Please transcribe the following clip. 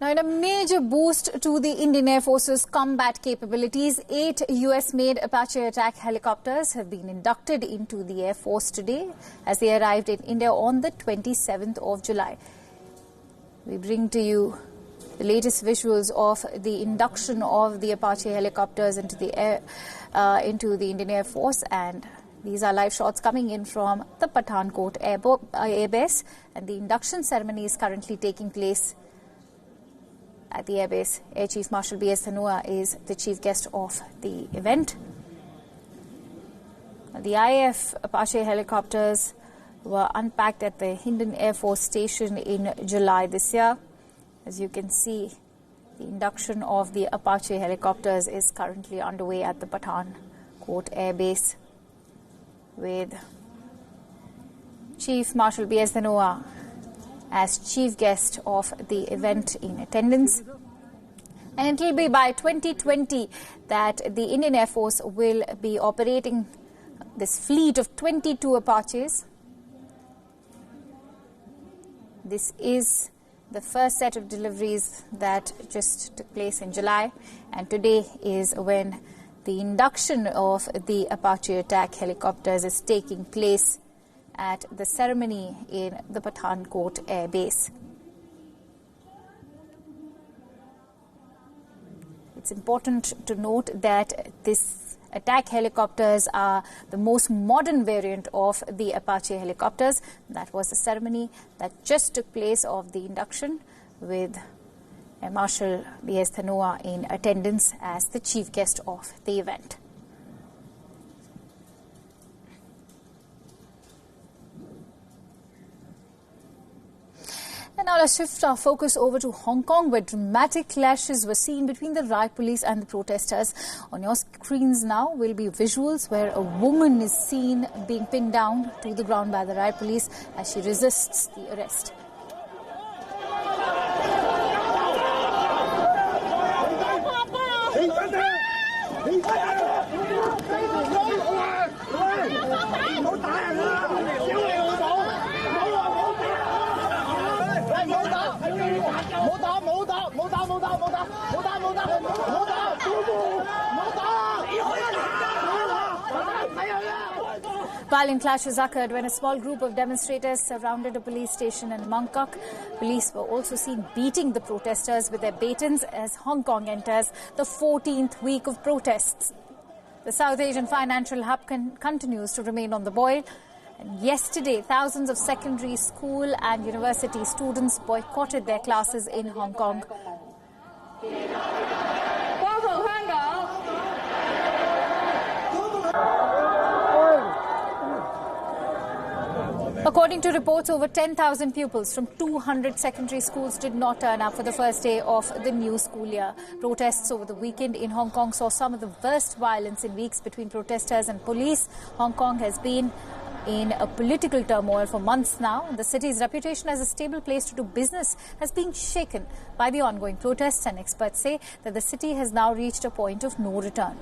Now, in a major boost to the Indian Air Force's combat capabilities, 8 US-made Apache attack helicopters have been inducted into the Air Force today as they arrived in India on the 27th of July. We bring to you the latest visuals of the induction of the Apache helicopters into the Indian Air Force, and these are live shots coming in from the Pathankot Air Base, and the induction ceremony is currently taking place at the Air Base. Air Chief Marshal BS Dhanoa is the chief guest of the event. The IAF Apache helicopters were unpacked at the Indian Air Force Station in July this year. As you can see, the induction of the Apache helicopters is currently underway at the Pathankot Air Base, with Chief Marshal BS Dhanoa as chief guest of the event in attendance. And it will be by 2020 that the Indian Air Force will be operating this fleet of 22 Apaches. This is the first set of deliveries that just took place in July, and today is when the induction of the Apache attack helicopters is taking place at the ceremony in the Pathankot Air Base. It's important to note that this attack helicopters are the most modern variant of the Apache helicopters. That was the ceremony that just took place of the induction, with Air Marshal BS Dhanoa in attendance as the chief guest of the event. And now let's shift our focus over to Hong Kong, where dramatic clashes were seen between the riot police and the protesters. On your screens now will be visuals where a woman is seen being pinned down to the ground by the riot police as she resists the arrest. Violent clashes occurred when a small group of demonstrators surrounded a police station in Mongkok. Police were also seen beating the protesters with their batons as Hong Kong enters the 14th week of protests. The South Asian financial hub continues to remain on the boil. And yesterday, thousands of secondary school and university students boycotted their classes in Hong Kong. According to reports, over 10,000 pupils from 200 secondary schools did not turn up for the first day of the new school year. Protests over the weekend in Hong Kong saw some of the worst violence in weeks between protesters and police. Hong Kong has been in a political turmoil for months now. The city's reputation as a stable place to do business has been shaken by the ongoing protests, and experts say that the city has now reached a point of no return.